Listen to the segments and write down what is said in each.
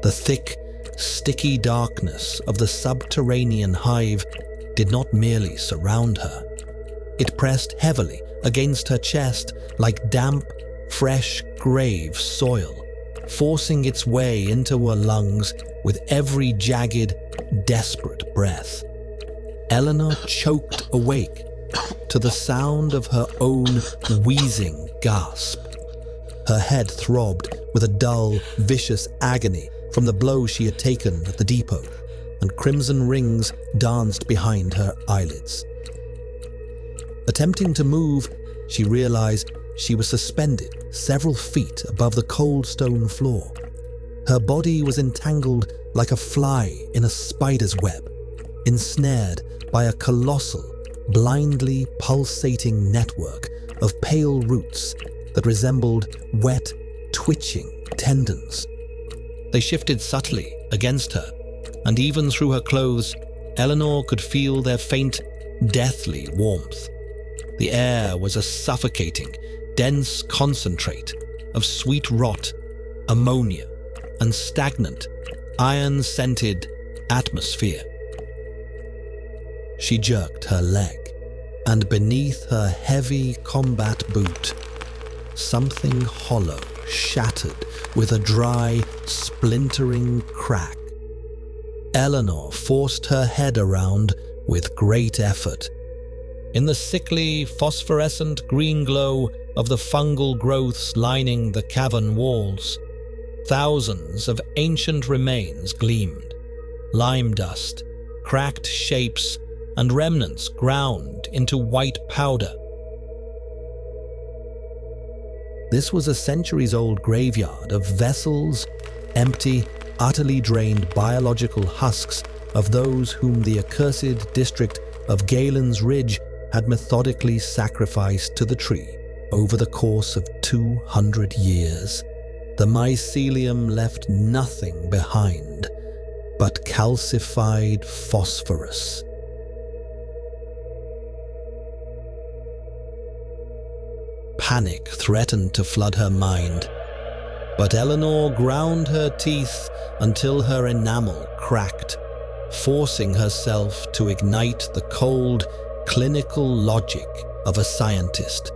The thick, sticky darkness of the subterranean hive did not merely surround her. It pressed heavily against her chest like damp, fresh grave soil, forcing its way into her lungs with every jagged, desperate breath. Eleanor choked awake to the sound of her own wheezing gasp. Her head throbbed with a dull, vicious agony from the blow she had taken at the depot, and crimson rings danced behind her eyelids. Attempting to move, she realized she was suspended several feet above the cold stone floor. Her body was entangled like a fly in a spider's web, ensnared by a colossal, blindly pulsating network of pale roots that resembled wet, twitching tendons. They shifted subtly against her, and even through her clothes, Eleanor could feel their faint, deathly warmth. The air was a suffocating, dense concentrate of sweet rot, ammonia, and stagnant, iron-scented atmosphere. She jerked her leg, and beneath her heavy combat boot, something hollow shattered with a dry, splintering crack. Eleanor forced her head around with great effort. In the sickly, phosphorescent green glow of the fungal growths lining the cavern walls, thousands of ancient remains gleamed. Lime dust, cracked shapes, and remnants ground into white powder. This was a centuries-old graveyard of vessels, empty, utterly drained biological husks of those whom the accursed district of Gaelen's Ridge had methodically sacrificed to the tree over the course of 200 years. The mycelium left nothing behind but calcified phosphorus. Panic threatened to flood her mind, but Eleanor ground her teeth until her enamel cracked, forcing herself to ignite the cold, clinical logic of a scientist.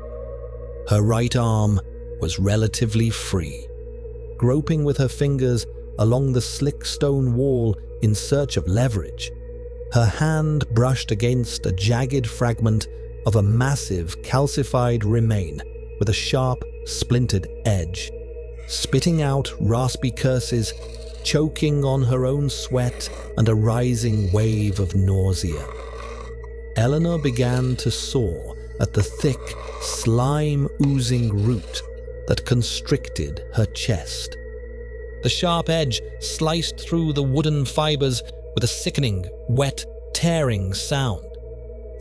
Her right arm was relatively free. Groping with her fingers along the slick stone wall in search of leverage, her hand brushed against a jagged fragment of a massive calcified remain with a sharp, splintered edge. Spitting out raspy curses, choking on her own sweat and a rising wave of nausea, Eleanor began to saw at the thick, slime-oozing root that constricted her chest. The sharp edge sliced through the wooden fibers with a sickening, wet, tearing sound.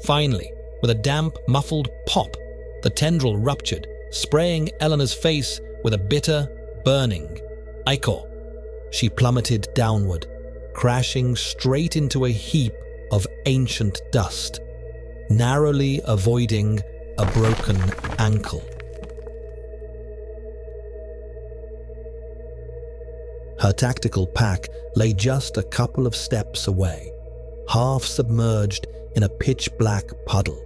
Finally, with a damp, muffled pop, the tendril ruptured, spraying Eleanor's face with a bitter, burning ichor. She plummeted downward, crashing straight into a heap of ancient dust, narrowly avoiding a broken ankle. Her tactical pack lay just a couple of steps away, half submerged in a pitch-black puddle.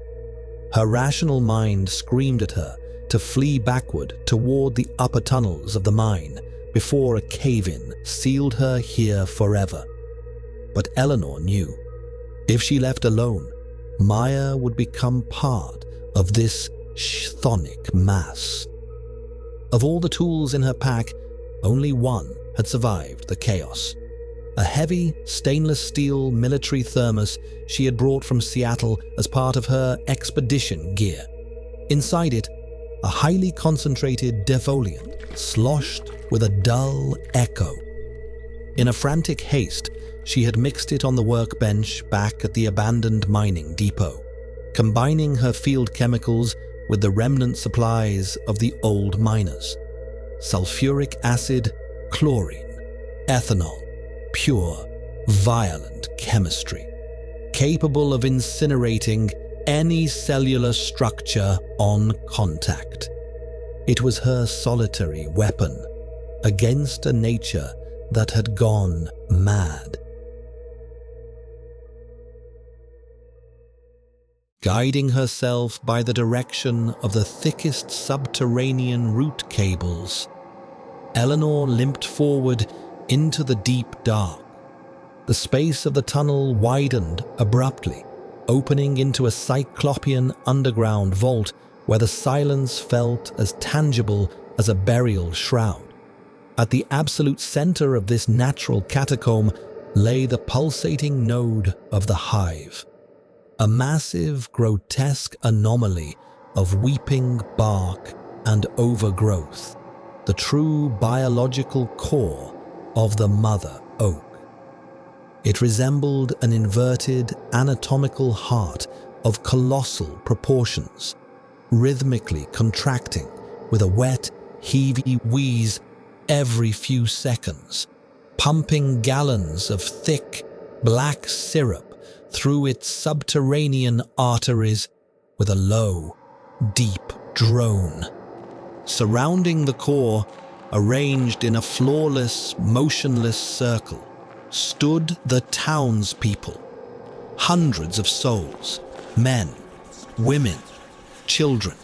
Her rational mind screamed at her to flee backward toward the upper tunnels of the mine before a cave-in sealed her here forever. But Eleanor knew, if she left alone, Maya would become part of this chthonic mass. Of all the tools in her pack, only one had survived the chaos. A heavy, stainless steel military thermos she had brought from Seattle as part of her expedition gear. Inside it, a highly concentrated defoliant sloshed with a dull echo. In a frantic haste, she had mixed it on the workbench back at the abandoned mining depot, combining her field chemicals with the remnant supplies of the old miners. Sulfuric acid, chlorine, ethanol, pure, violent chemistry, capable of incinerating any cellular structure on contact. It was her solitary weapon against a nature that had gone mad. Guiding herself by the direction of the thickest subterranean root cables, Eleanor limped forward into the deep dark. The space of the tunnel widened abruptly, opening into a cyclopean underground vault where the silence felt as tangible as a burial shroud. At the absolute center of this natural catacomb lay the pulsating node of the hive, a massive, grotesque anomaly of weeping bark and overgrowth, the true biological core of the mother oak. It resembled an inverted anatomical heart of colossal proportions, rhythmically contracting with a wet, heavy wheeze every few seconds, pumping gallons of thick, black syrup through its subterranean arteries with a low, deep drone. Surrounding the core, arranged in a flawless, motionless circle, stood the townspeople, hundreds of souls, men, women, children.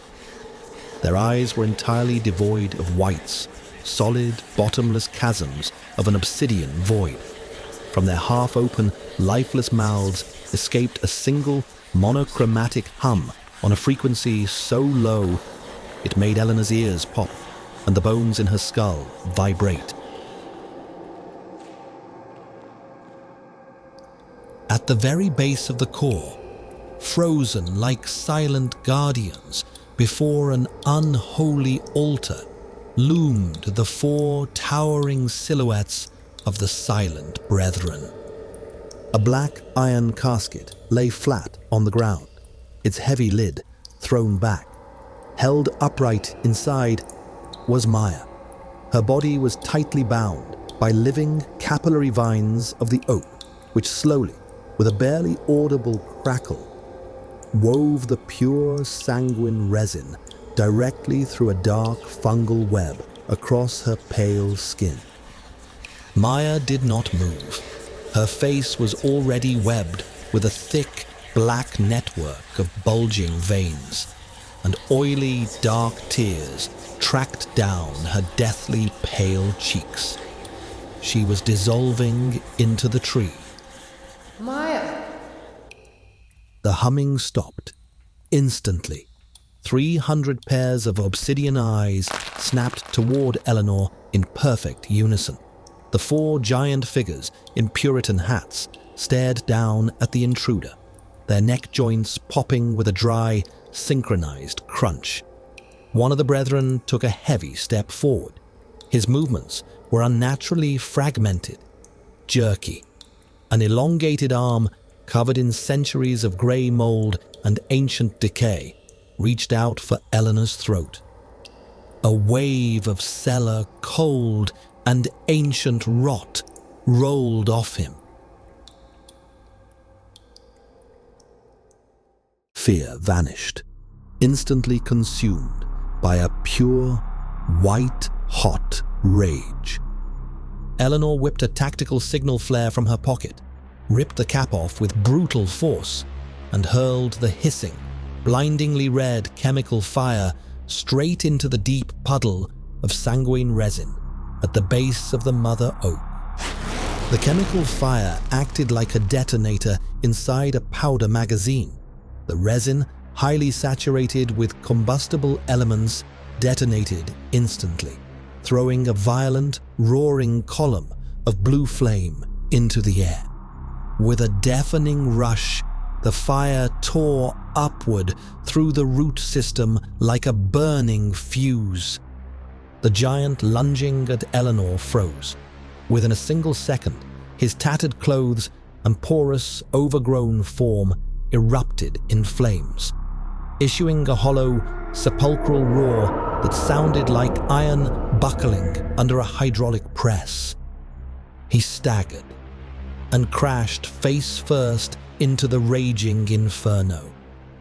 Their eyes were entirely devoid of whites, solid, bottomless chasms of an obsidian void. From their half-open, lifeless mouths escaped a single, monochromatic hum on a frequency so low it made Eleanor's ears pop and the bones in her skull vibrate. At the very base of the core, frozen like silent guardians before an unholy altar, loomed the four towering silhouettes of the silent brethren. A black iron casket lay flat on the ground, its heavy lid thrown back. Held upright inside was Maya. Her body was tightly bound by living capillary vines of the oak, which slowly, with a barely audible crackle, wove the pure sanguine resin directly through a dark fungal web across her pale skin. Maya did not move. Her face was already webbed with a thick, black network of bulging veins, and oily, dark tears tracked down her deathly pale cheeks. She was dissolving into the tree. Maya! The humming stopped. Instantly, 300 pairs of obsidian eyes snapped toward Eleanor in perfect unison. The four giant figures in Puritan hats stared down at the intruder, their neck joints popping with a dry, synchronized crunch. One of the brethren took a heavy step forward. His movements were unnaturally fragmented, jerky. An elongated arm, covered in centuries of grey mold and ancient decay, reached out for Eleanor's throat. A wave of cellar cold and ancient rot rolled off him. Fear vanished, instantly consumed by a pure, white-hot rage. Eleanor whipped a tactical signal flare from her pocket, ripped the cap off with brutal force, and hurled the hissing, blindingly red chemical fire straight into the deep puddle of sanguine resin at the base of the mother oak. The chemical fire acted like a detonator inside a powder magazine. The resin, highly saturated with combustible elements, detonated instantly, throwing a violent, roaring column of blue flame into the air. With a deafening rush, the fire tore upward through the root system like a burning fuse. The giant lunging at Eleanor froze. Within a single second, his tattered clothes and porous, overgrown form erupted in flames, issuing a hollow, sepulchral roar that sounded like iron buckling under a hydraulic press. He staggered and crashed face first into the raging inferno,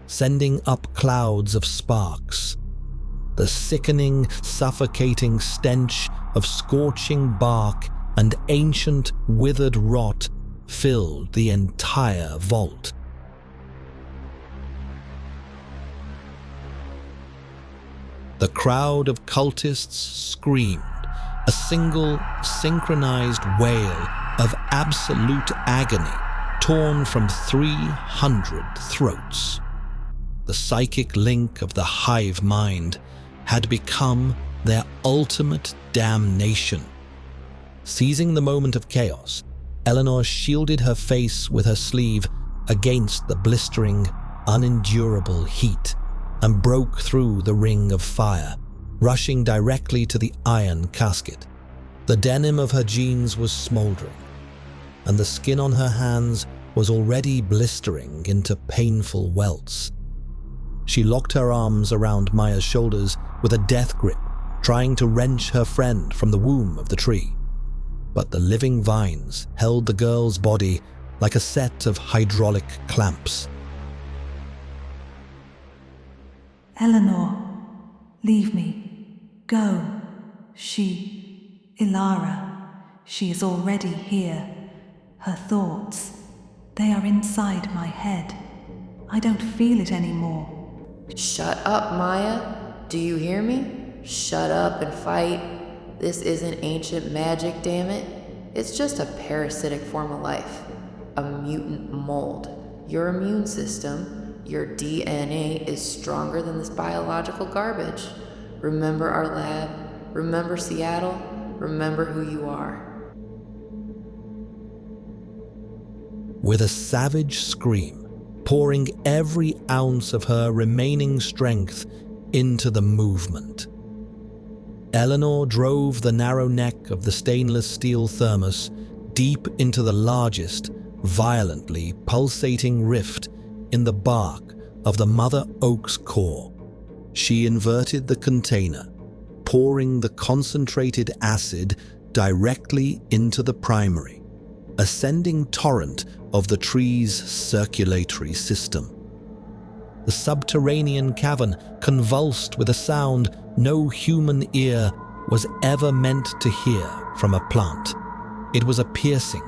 sending up clouds of sparks. The sickening, suffocating stench of scorching bark and ancient, withered rot filled the entire vault. The crowd of cultists screamed, a single, synchronized wail of absolute agony torn from 300 throats. The psychic link of the hive mind had become their ultimate damnation. Seizing the moment of chaos, Eleanor shielded her face with her sleeve against the blistering, unendurable heat and broke through the ring of fire, rushing directly to the iron casket. The denim of her jeans was smoldering, and the skin on her hands was already blistering into painful welts. She locked her arms around Maya's shoulders with a death grip, trying to wrench her friend from the womb of the tree. But the living vines held the girl's body like a set of hydraulic clamps. Eleanor, leave me. Go. Ilara, she is already here. Her thoughts, they are inside my head. I don't feel it anymore. Shut up, Maya. Do you hear me? Shut up and fight. This isn't ancient magic, damn it. It's just a parasitic form of life. A mutant mold. Your immune system, your DNA is stronger than this biological garbage. Remember our lab? Remember Seattle? Remember who you are. With a savage scream, pouring every ounce of her remaining strength into the movement, Eleanor drove the narrow neck of the stainless steel thermos deep into the largest, violently pulsating rift in the bark of the mother oak's core. She inverted the container, pouring the concentrated acid directly into the primary, a sending torrent of the tree's circulatory system. The subterranean cavern convulsed with a sound no human ear was ever meant to hear from a plant. It was a piercing,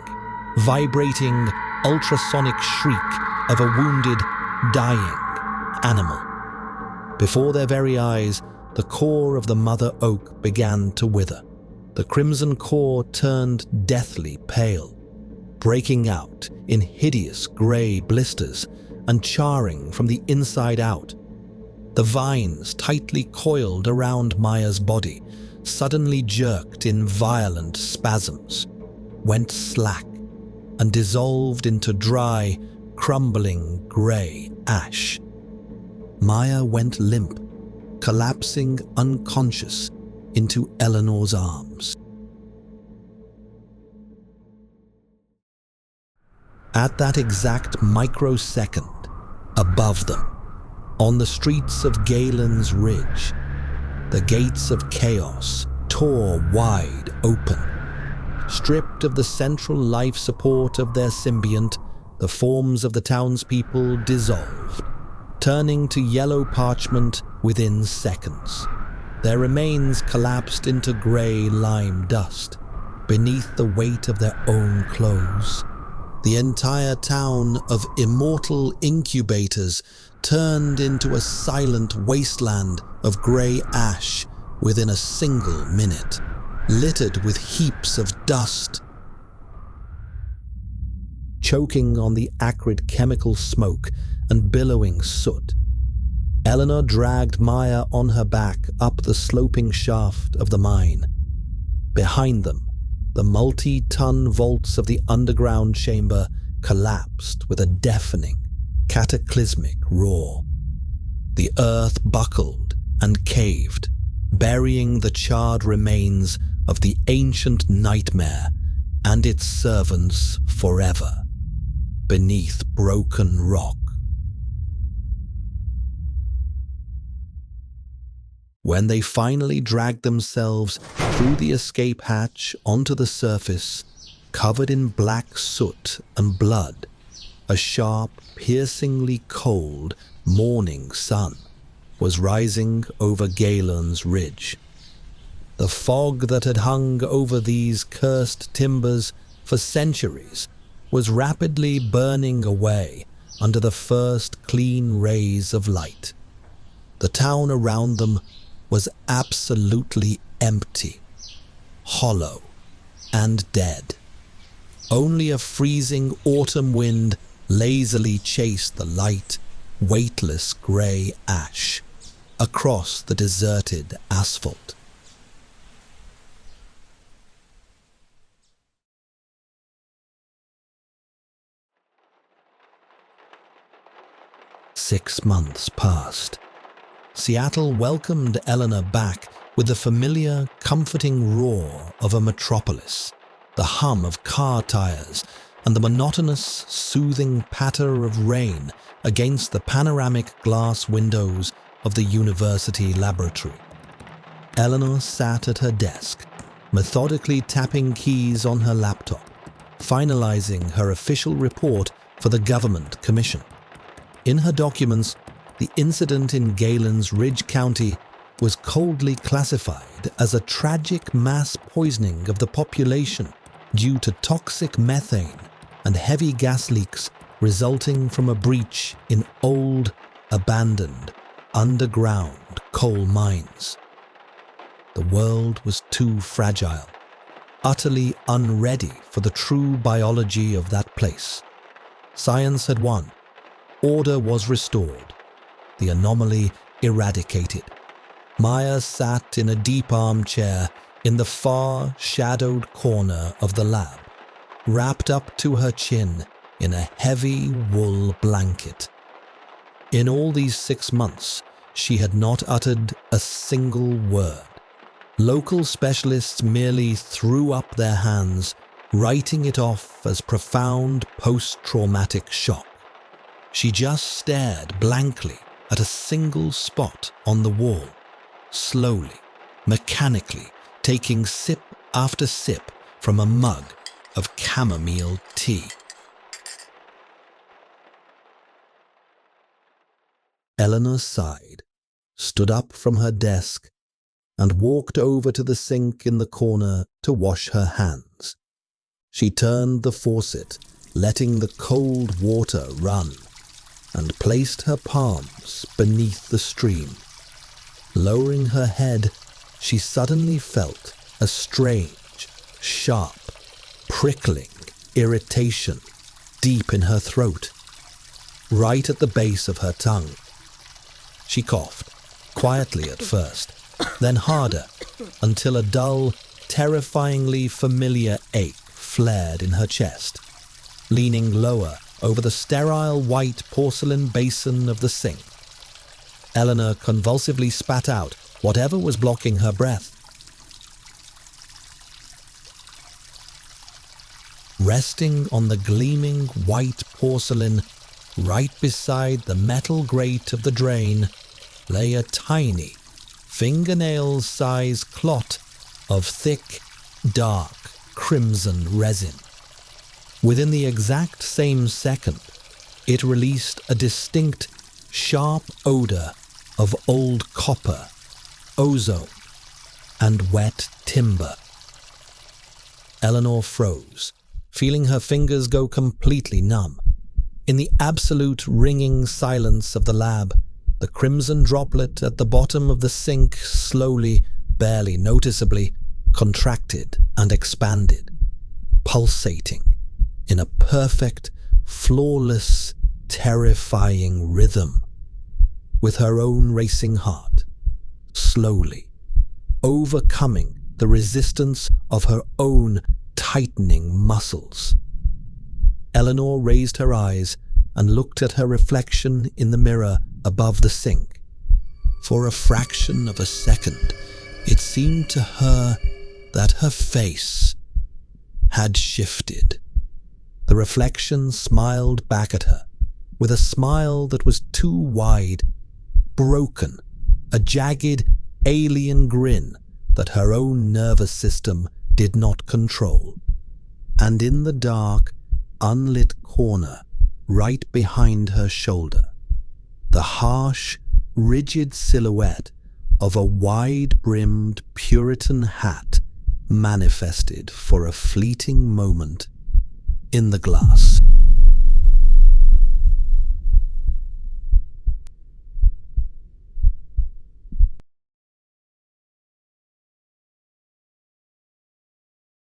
vibrating, ultrasonic shriek of a wounded, dying animal. Before their very eyes, the core of the mother oak began to wither. The crimson core turned deathly pale, breaking out in hideous grey blisters and charring from the inside out. The vines, tightly coiled around Maya's body, suddenly jerked in violent spasms, went slack, and dissolved into dry, crumbling grey ash. Maya went limp, collapsing unconscious into Eleanor's arms. At that exact microsecond, above them, on the streets of Gaelen's Ridge, the gates of chaos tore wide open. Stripped of the central life support of their symbiont, the forms of the townspeople dissolved, turning to yellow parchment within seconds. Their remains collapsed into grey lime dust beneath the weight of their own clothes. The entire town of immortal incubators turned into a silent wasteland of grey ash within a single minute, littered with heaps of dust. Choking on the acrid chemical smoke and billowing soot, Eleanor dragged Maya on her back up the sloping shaft of the mine. Behind them, the multi-ton vaults of the underground chamber collapsed with a deafening, cataclysmic roar. The earth buckled and caved, burying the charred remains of the ancient nightmare and its servants forever beneath broken rock. When they finally dragged themselves through the escape hatch onto the surface, covered in black soot and blood, a sharp, piercingly cold morning sun was rising over Gaelen's Ridge. The fog that had hung over these cursed timbers for centuries was rapidly burning away under the first clean rays of light. The town around them was absolutely empty, hollow, and dead. Only a freezing autumn wind lazily chased the light, weightless grey ash across the deserted asphalt. Six months passed. Seattle welcomed Eleanor back with the familiar, comforting roar of a metropolis, the hum of car tires, and the monotonous, soothing patter of rain against the panoramic glass windows of the university laboratory. Eleanor sat at her desk, methodically tapping keys on her laptop, finalizing her official report for the government commission. In her documents, the incident in Gaelen's Ridge County was coldly classified as a tragic mass poisoning of the population due to toxic methane and heavy gas leaks resulting from a breach in old, abandoned, underground coal mines. The world was too fragile, utterly unready for the true biology of that place. Science had won. Order was restored, the anomaly eradicated. Maya sat in a deep armchair in the far, shadowed corner of the lab, wrapped up to her chin in a heavy wool blanket. In all these 6 months, she had not uttered a single word. Local specialists merely threw up their hands, writing it off as profound post-traumatic shock. She just stared blankly at a single spot on the wall, slowly, mechanically taking sip after sip from a mug of chamomile tea. Eleanor sighed, stood up from her desk, and walked over to the sink in the corner to wash her hands. She turned the faucet, letting the cold water run, and placed her palms beneath the stream. Lowering her head, she suddenly felt a strange, sharp, prickling irritation deep in her throat, right at the base of her tongue. She coughed, quietly at first, then harder, until a dull, terrifyingly familiar ache flared in her chest. Leaning lower over the sterile white porcelain basin of the sink, Eleanor convulsively spat out whatever was blocking her breath. Resting on the gleaming white porcelain right beside the metal grate of the drain lay a tiny, fingernail-sized clot of thick, dark, crimson resin. Within the exact same second, it released a distinct, sharp odor of old copper, ozone, and wet timber. Eleanor froze, feeling her fingers go completely numb. In the absolute ringing silence of the lab, the crimson droplet at the bottom of the sink slowly, barely noticeably, contracted and expanded, pulsating in a perfect, flawless, terrifying rhythm, with her own racing heart, slowly, overcoming the resistance of her own tightening muscles. Eleanor raised her eyes and looked at her reflection in the mirror above the sink. For a fraction of a second, it seemed to her that her face had shifted. The reflection smiled back at her, with a smile that was too wide, broken, a jagged, alien grin that her own nervous system did not control. And in the dark, unlit corner, right behind her shoulder, the harsh, rigid silhouette of a wide-brimmed Puritan hat manifested for a fleeting moment in the glass.